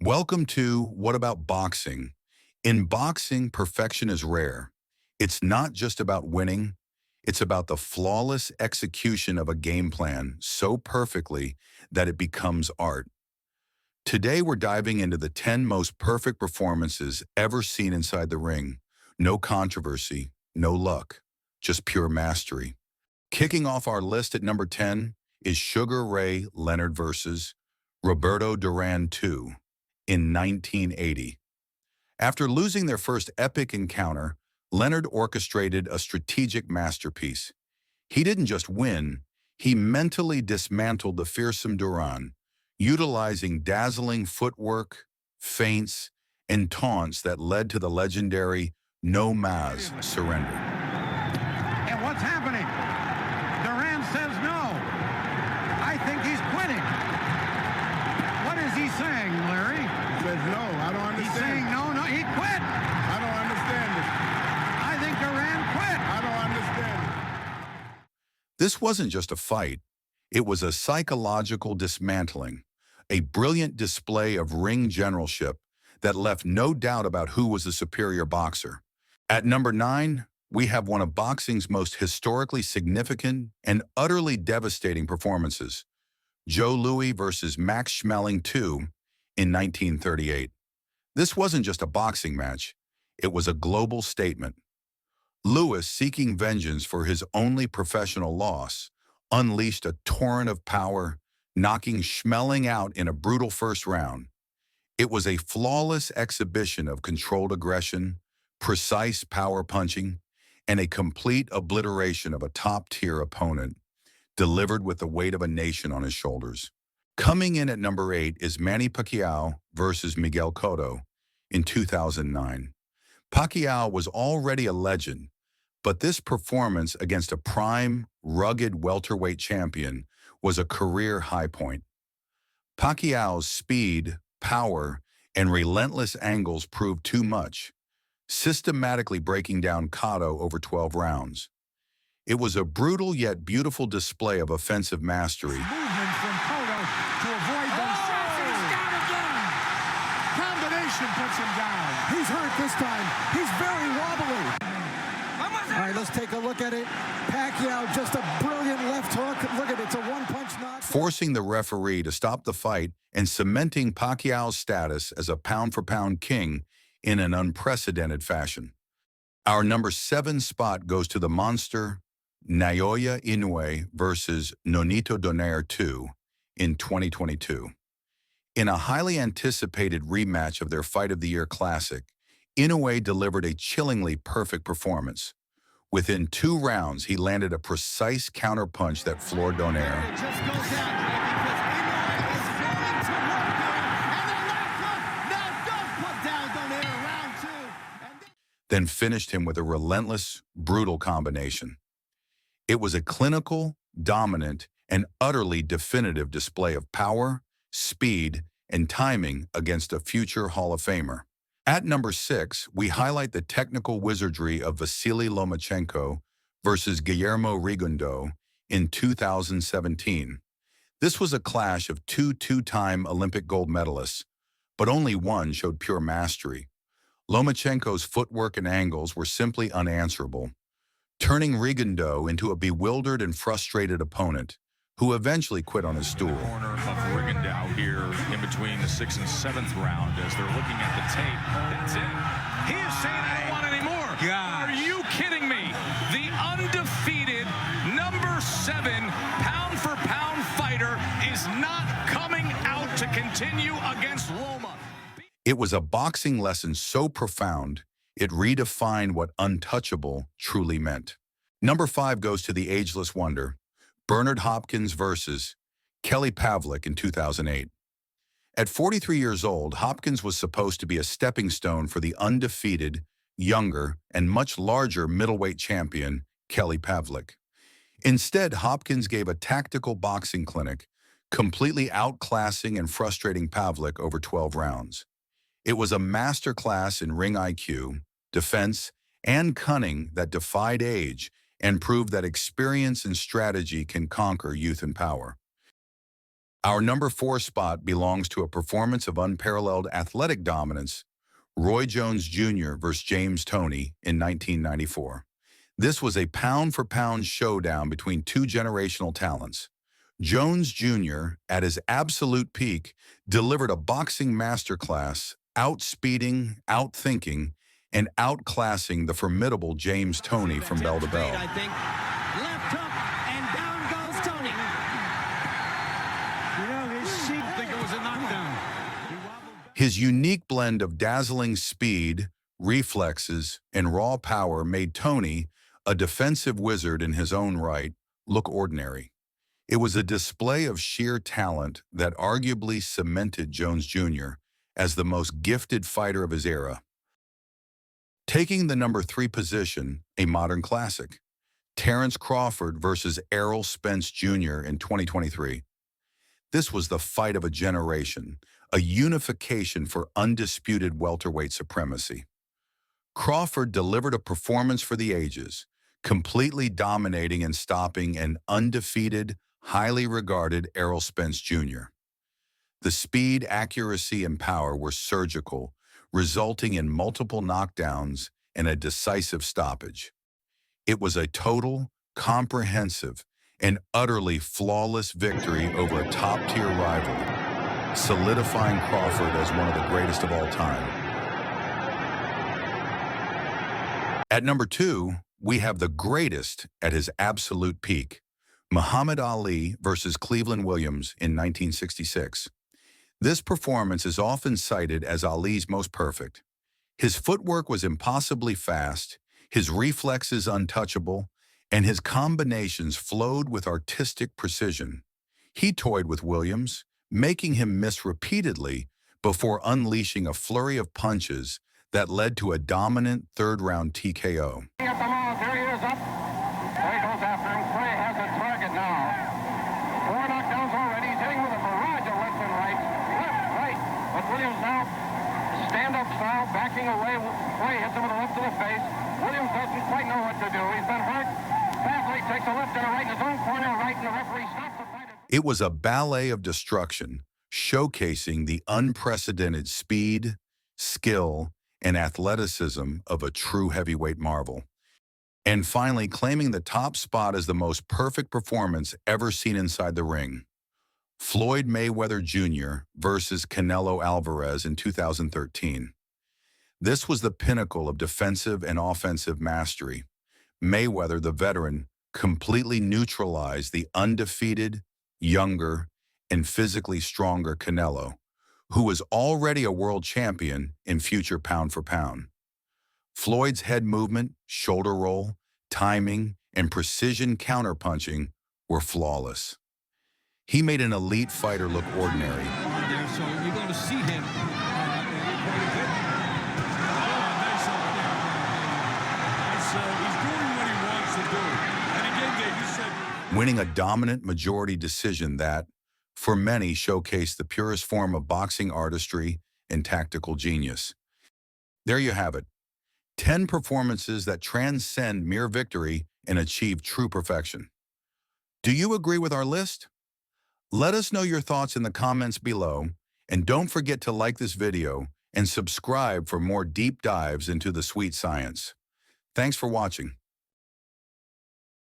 Welcome to What About Boxing? In boxing, perfection is rare. It's not just about winning, it's about the flawless execution of a game plan so perfectly that it becomes art. Today, we're diving into the 10 most perfect performances ever seen inside the ring. No controversy, no luck, just pure mastery. Kicking off our list at number 10 is Sugar Ray Leonard versus Roberto Durán II in 1980. After losing their first epic encounter, Leonard orchestrated a strategic masterpiece. He didn't just win, he mentally dismantled the fearsome Durán, utilizing dazzling footwork, feints, and taunts that led to the legendary no mas surrender. And what's happening? Durán says no. I think he's quitting. What is he saying, Larry? He says no. I don't understand. He's saying no, he quit. I don't understand it. I think Durán quit. I don't understand it. This wasn't just a fight. It was a psychological dismantling, a brilliant display of ring generalship that left no doubt about who was the superior boxer. At number 9, we have one of boxing's most historically significant and utterly devastating performances, Joe Louis versus Max Schmeling II in 1938. This wasn't just a boxing match, it was a global statement. Louis, seeking vengeance for his only professional loss, unleashed a torrent of power, knocking Schmeling out in a brutal first round. It was a flawless exhibition of controlled aggression, precise power punching, and a complete obliteration of a top-tier opponent, delivered with the weight of a nation on his shoulders. Coming in at number 8 is Manny Pacquiao versus Miguel Cotto in 2009. Pacquiao was already a legend, but this performance against a prime, rugged welterweight champion was a career high point. Pacquiao's speed, power, and relentless angles proved too much, systematically breaking down Cotto over 12 rounds. It was a brutal yet beautiful display of offensive mastery. Movement from Cotto to avoid those shots. He's down again. Combination puts him down. He's hurt this time. He's very wobbly. All right, let's take a look at it. Pacquiao, just a brilliant left hook. Look at it, it's a one-punch knock. Forcing the referee to stop the fight and cementing Pacquiao's status as a pound-for-pound king in an unprecedented fashion. Our number 7 spot goes to the monster Naoya Inoue versus Nonito Donaire II in 2022. In a highly anticipated rematch of their Fight of the Year classic, Inoue delivered a chillingly perfect performance. Within 2 rounds, he landed a precise counterpunch that floored Donaire. It just goes down because Inoue is going to work there. And the left hook now does put down Donaire round 2. Then finished him with a relentless, brutal combination. It was a clinical, dominant, and utterly definitive display of power, speed, and timing against a future Hall of Famer. At number 6, we highlight the technical wizardry of Vasiliy Lomachenko versus Guillermo Rigondeaux in 2017. This was a clash of two-time Olympic gold medalists, but only one showed pure mastery. Lomachenko's footwork and angles were simply unanswerable, turning Rigondeaux into a bewildered and frustrated opponent who eventually quit on his stool. Corner of Rigondeaux here in between the 6th and 7th round as they're looking at the tape. That's it. He is saying, I don't want any more. God. Are you kidding me? The undefeated number 7 pound-for-pound fighter is not coming out to continue against Loma. It was a boxing lesson so profound, it redefined what untouchable truly meant. Number 5 goes to the ageless wonder, Bernard Hopkins versus Kelly Pavlik in 2008. At 43 years old, Hopkins was supposed to be a stepping stone for the undefeated, younger, and much larger middleweight champion, Kelly Pavlik. Instead, Hopkins gave a tactical boxing clinic, completely outclassing and frustrating Pavlik over 12 rounds. It was a masterclass in ring IQ, defense, and cunning that defied age and proved that experience and strategy can conquer youth and power. Our number 4 spot belongs to a performance of unparalleled athletic dominance, Roy Jones Jr. versus James Toney in 1994. This was a pound-for-pound showdown between two generational talents. Jones Jr., at his absolute peak, delivered a boxing masterclass, outspeeding, outthinking, and outclassing the formidable James Toney from bell to bell. I think. Left hook, and down goes Toney. You know, his seat, I think it was a knockdown. His unique blend of dazzling speed, reflexes, and raw power made Toney, a defensive wizard in his own right, look ordinary. It was a display of sheer talent that arguably cemented Jones Jr. as the most gifted fighter of his era. Taking the number 3 position, a modern classic, Terence Crawford versus Errol Spence Jr. in 2023. This was the fight of a generation, a unification for undisputed welterweight supremacy. Crawford delivered a performance for the ages, completely dominating and stopping an undefeated, highly regarded Errol Spence Jr. The speed, accuracy, and power were surgical, resulting in multiple knockdowns and a decisive stoppage. It was a total, comprehensive, and utterly flawless victory over a top-tier rival, solidifying Crawford as one of the greatest of all time. At number 2, we have the greatest at his absolute peak, Muhammad Ali versus Cleveland Williams in 1966. This performance is often cited as Ali's most perfect. His footwork was impossibly fast, his reflexes untouchable, and his combinations flowed with artistic precision. He toyed with Williams, making him miss repeatedly before unleashing a flurry of punches that led to a dominant third-round TKO. At the mouth, here he is up. Clay goes after him. Clay has a target now. 4 knockdowns already. He's hitting with a barrage of left and right. Left, right. But Williams now, stand-up style, backing away. Clay hits him with a left to the face. Williams doesn't quite know what to do. He's been hurt. Pavlik takes a left and a right in his own corner, right, and the referee stops the fight. It was a ballet of destruction, showcasing the unprecedented speed, skill, and athleticism of a true heavyweight marvel. And finally, claiming the top spot as the most perfect performance ever seen inside the ring, Floyd Mayweather Jr. versus Canelo Álvarez in 2013. This was the pinnacle of defensive and offensive mastery. Mayweather, the veteran, completely neutralized the undefeated, younger, and physically stronger Canelo, who was already a world champion in future pound for pound. Floyd's head movement, shoulder roll, timing, and precision counterpunching were flawless. He made an elite fighter look ordinary. So you're going to see him quite a bit. He's doing what he wants to do. And again, Dave, you said... Winning a dominant majority decision that, for many, showcased the purest form of boxing artistry and tactical genius. There you have it. 10 performances that transcend mere victory and achieve true perfection. Do you agree with our list? Let us know your thoughts in the comments below, and don't forget to like this video and subscribe for more deep dives into the sweet science. Thanks for watching.